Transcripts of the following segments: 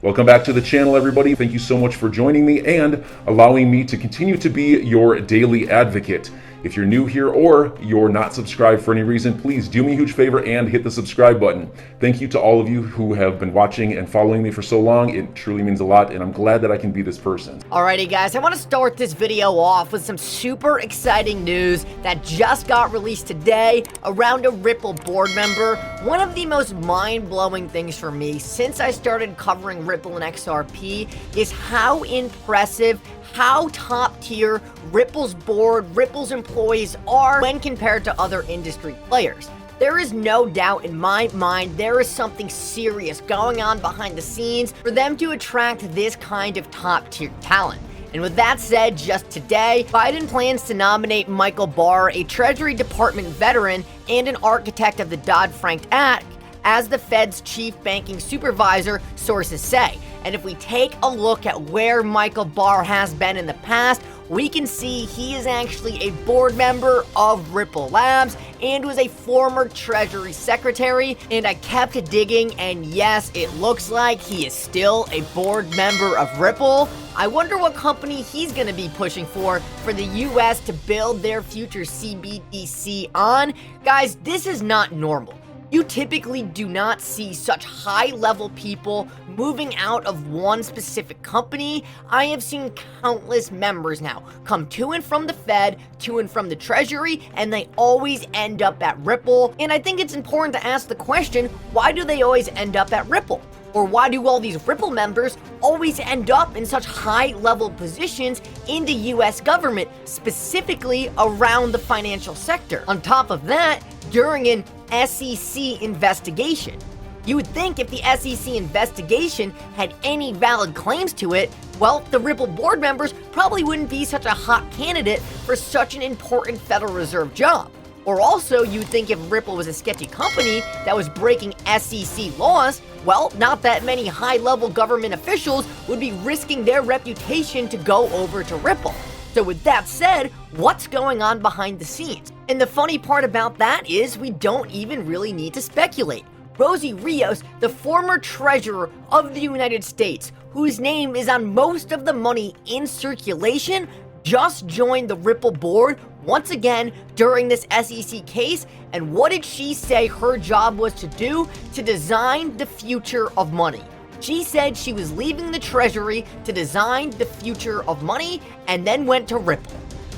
Welcome back to the channel, everybody. Thank you so much for joining me and allowing me to continue to be your daily advocate. If you're new here or you're not subscribed for any reason, please do me a huge favor and hit the subscribe button. Thank you to all of you who have been watching and following me for so long. It truly means a lot, and I'm glad that I can be this person. Alrighty guys, I want to start this video off with some super exciting news that just got released today around a Ripple board member. One of the most mind-blowing things for me since I started covering Ripple and XRP is how impressive, how top tier Ripple's board, Ripple's employees are when compared to other industry players. There is no doubt in my mind there is something serious going on behind the scenes for them to attract this kind of top tier talent. And with that said, just today, Biden plans to nominate Michael Barr, a Treasury Department veteran and an architect of the Dodd-Frank Act, as the Fed's chief banking supervisor, sources say. And if we take a look at where Michael Barr has been in the past, we can see he is actually a board member of Ripple Labs and was a former Treasury Secretary. And I kept digging, and yes, it looks like he is still a board member of Ripple. I wonder what company he's going to be pushing for the US to build their future CBDC on. Guys, this is not normal. You typically do not see such high-level people moving out of one specific company. I have seen countless members now come to and from the Fed, to and from the Treasury, and they always end up at Ripple. And I think it's important to ask the question, why do they always end up at Ripple? Or why do all these Ripple members always end up in such high-level positions in the US government, specifically around the financial sector? On top of that, during an SEC investigation. You would think if the SEC investigation had any valid claims to it, well, the Ripple board members probably wouldn't be such a hot candidate for such an important Federal Reserve job. Or also, you'd think if Ripple was a sketchy company that was breaking SEC laws, well, not that many high-level government officials would be risking their reputation to go over to Ripple. So with that said, what's going on behind the scenes? And the funny part about that is we don't even really need to speculate. Rosie Rios, the former treasurer of the United States, whose name is on most of the money in circulation, just joined the Ripple board once again during this SEC case. And what did she say her job was to do? To design the future of money. She said she was leaving the Treasury to design the future of money and then went to Ripple.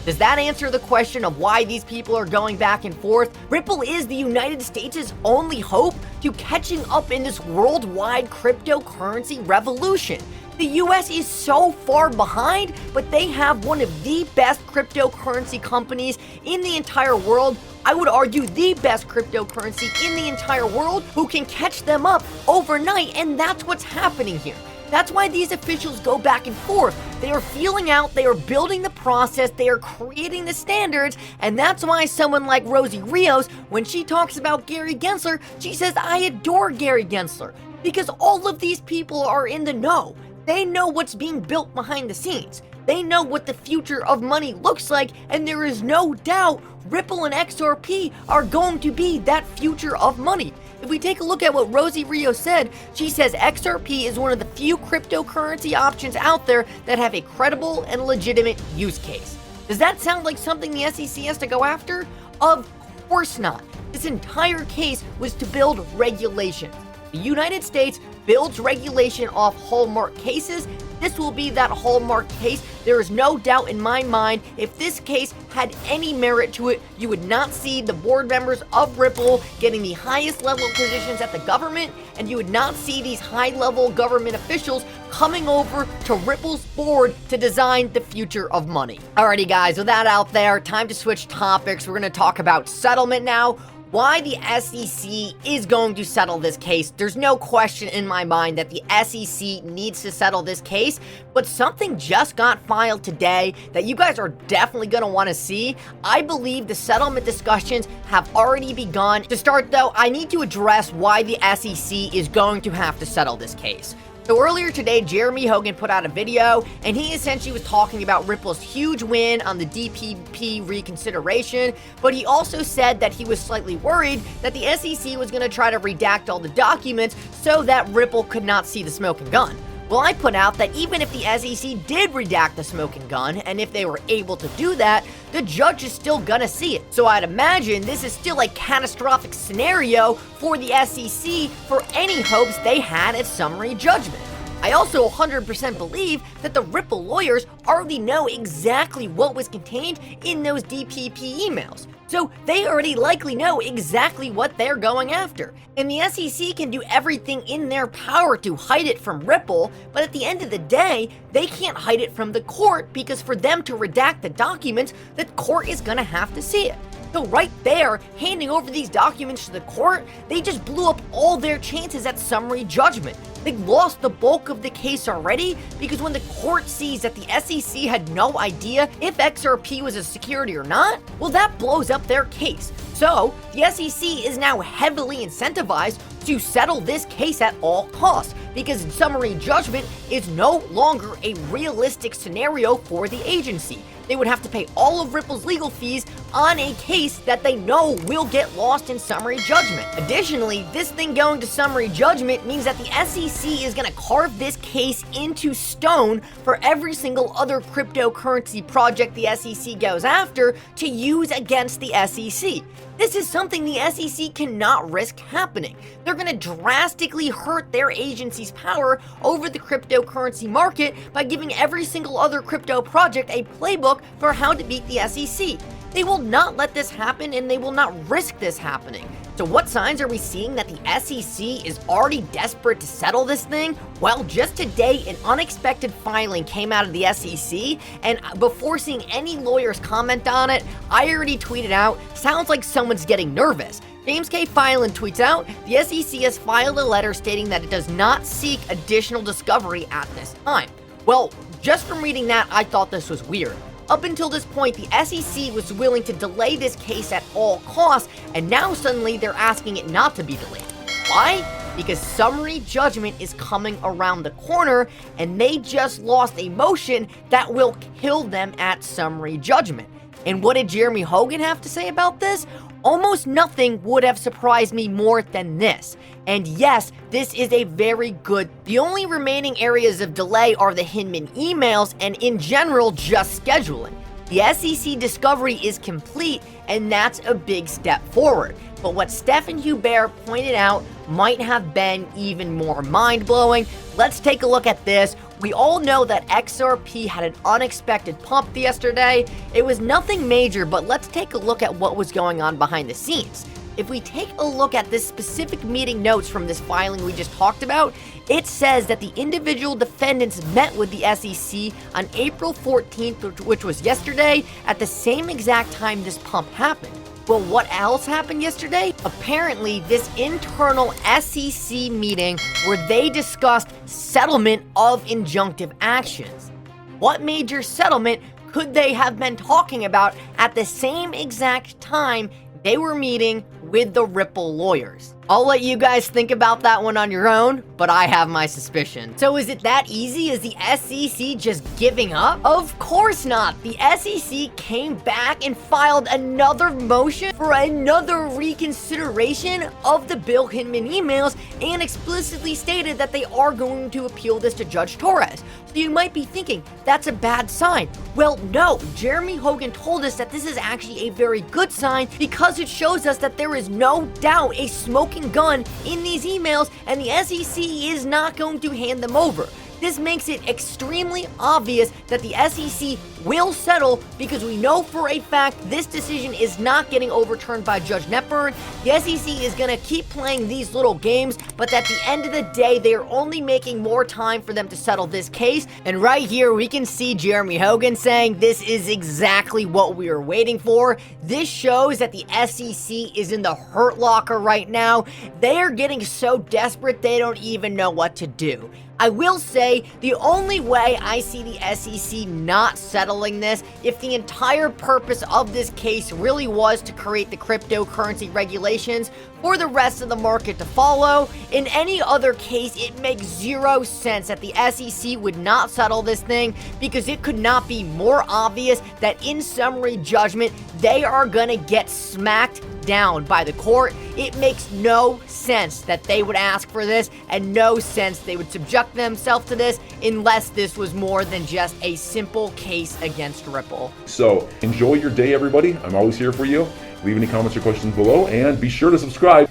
Does that answer the question of why these people are going back and forth? Ripple is the United States' only hope to catching up in this worldwide cryptocurrency revolution. The US is so far behind, but they have one of the best cryptocurrency companies in the entire world. I would argue the best cryptocurrency in the entire world who can catch them up overnight, and that's what's happening here. That's why these officials go back and forth. They are feeling out, they are building the process, they are creating the standards, and that's why someone like Rosie Rios, when she talks about Gary Gensler, she says, I adore Gary Gensler, because all of these people are in the know. They know what's being built behind the scenes. They know what the future of money looks like, and there is no doubt Ripple and XRP are going to be that future of money. If we take a look at what Rosie Rios said, she says XRP is one of the few cryptocurrency options out there that have a credible and legitimate use case. Does that sound like something the SEC has to go after? Of course not. This entire case was to build regulation. The United States builds regulation off hallmark cases. This will be that hallmark case. There is no doubt in my mind, if this case had any merit to it, you would not see the board members of Ripple getting the highest level positions at the government, and you would not see these high-level government officials coming over to Ripple's board to design the future of money. Alrighty guys, with that out there, time to switch topics. We're going to talk about settlement now. Why the SEC is going to settle this case. There's no question in my mind that the SEC needs to settle this case, but something just got filed today that you guys are definitely going to want to see. I believe the settlement discussions have already begun. To start though, I need to address why the SEC is going to have to settle this case. So earlier today, Jeremy Hogan put out a video, and he essentially was talking about Ripple's huge win on the DPP reconsideration, but he also said that he was slightly worried that the SEC was going to try to redact all the documents so that Ripple could not see the smoking gun. Well, I put out that even if the SEC did redact the smoking gun, and if they were able to do that, the judge is still gonna see it. So I'd imagine this is still a catastrophic scenario for the SEC for any hopes they had at summary judgment. I also 100% believe that the Ripple lawyers already know exactly what was contained in those DPP emails. So they already likely know exactly what they're going after. And the SEC can do everything in their power to hide it from Ripple, but at the end of the day, they can't hide it from the court because for them to redact the documents, the court is gonna have to see it. So right there, handing over these documents to the court, they just blew up all their chances at summary judgment. They lost the bulk of the case already because when the court sees that the SEC had no idea if XRP was a security or not, well, that blows up their case. So the SEC is now heavily incentivized to settle this case at all costs because summary judgment is no longer a realistic scenario for the agency. They would have to pay all of Ripple's legal fees on a case that they know will get lost in summary judgment. Additionally, this thing going to summary judgment means that the SEC is going to carve this case into stone for every single other cryptocurrency project the SEC goes after to use against the SEC. This is something the SEC cannot risk happening. They're going to drastically hurt their agency's power over the cryptocurrency market by giving every single other crypto project a playbook for how to beat the SEC. They will not let this happen and they will not risk this happening. So what signs are we seeing that the SEC is already desperate to settle this thing? Well, just today, an unexpected filing came out of the SEC, and before seeing any lawyers comment on it, I already tweeted out, sounds like someone's getting nervous. James K. Filan tweets out, the SEC has filed a letter stating that it does not seek additional discovery at this time. Well, just from reading that, I thought this was weird. Up until this point, the SEC was willing to delay this case at all costs, and now suddenly they're asking it not to be delayed. Why? Because summary judgment is coming around the corner, and they just lost a motion that will kill them at summary judgment. And what did Jeremy Hogan have to say about this? Almost nothing would have surprised me more than this. And yes, this is a very good. The only remaining areas of delay are the Hinman emails and in general just scheduling. The SEC discovery is complete and that's a big step forward. But what Stephen Hubert pointed out might have been even more mind-blowing. Let's take a look at this. We all know that XRP had an unexpected pump yesterday. It was nothing major, but let's take a look at what was going on behind the scenes. If we take a look at this specific meeting notes from this filing we just talked about, it says that the individual defendants met with the SEC on April 14th, which was yesterday, at the same exact time this pump happened. Well, what else happened yesterday? Apparently, this internal SEC meeting where they discussed settlement of injunctive actions. What major settlement could they have been talking about at the same exact time they were meeting with the Ripple lawyers? I'll let you guys think about that one on your own, but I have my suspicion. So is it that easy? Is the SEC just giving up? Of course not. The SEC came back and filed another motion for another reconsideration of the Bill Hinman emails and explicitly stated that they are going to appeal this to Judge Torres. So you might be thinking, that's a bad sign. Well, no. Jeremy Hogan told us that this is actually a very good sign because it shows us that there is no doubt a smoking gun in these emails and the SEC is not going to hand them over. This makes it extremely obvious that the SEC will settle because we know for a fact this decision is not getting overturned by Judge Netburn. The SEC is going to keep playing these little games, but at the end of the day, they are only making more time for them to settle this case. And right here, we can see Jeremy Hogan saying this is exactly what we were waiting for. This shows that the SEC is in the hurt locker right now. They are getting so desperate, they don't even know what to do. I will say, the only way I see the SEC not settling this, if the entire purpose of this case really was to create the cryptocurrency regulations for the rest of the market to follow, in any other case, it makes zero sense that the SEC would not settle this thing because it could not be more obvious that in summary judgment, they are gonna get smacked down by the court. It makes no sense that they would ask for this, and no sense they would subject themselves to this unless this was more than just a simple case against Ripple. So enjoy your day, everybody. I'm always here for you. Leave any comments or questions below, and be sure to subscribe.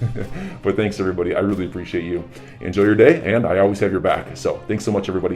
But thanks, everybody. I really appreciate you. Enjoy your day, and I always have your back. So thanks so much, everybody.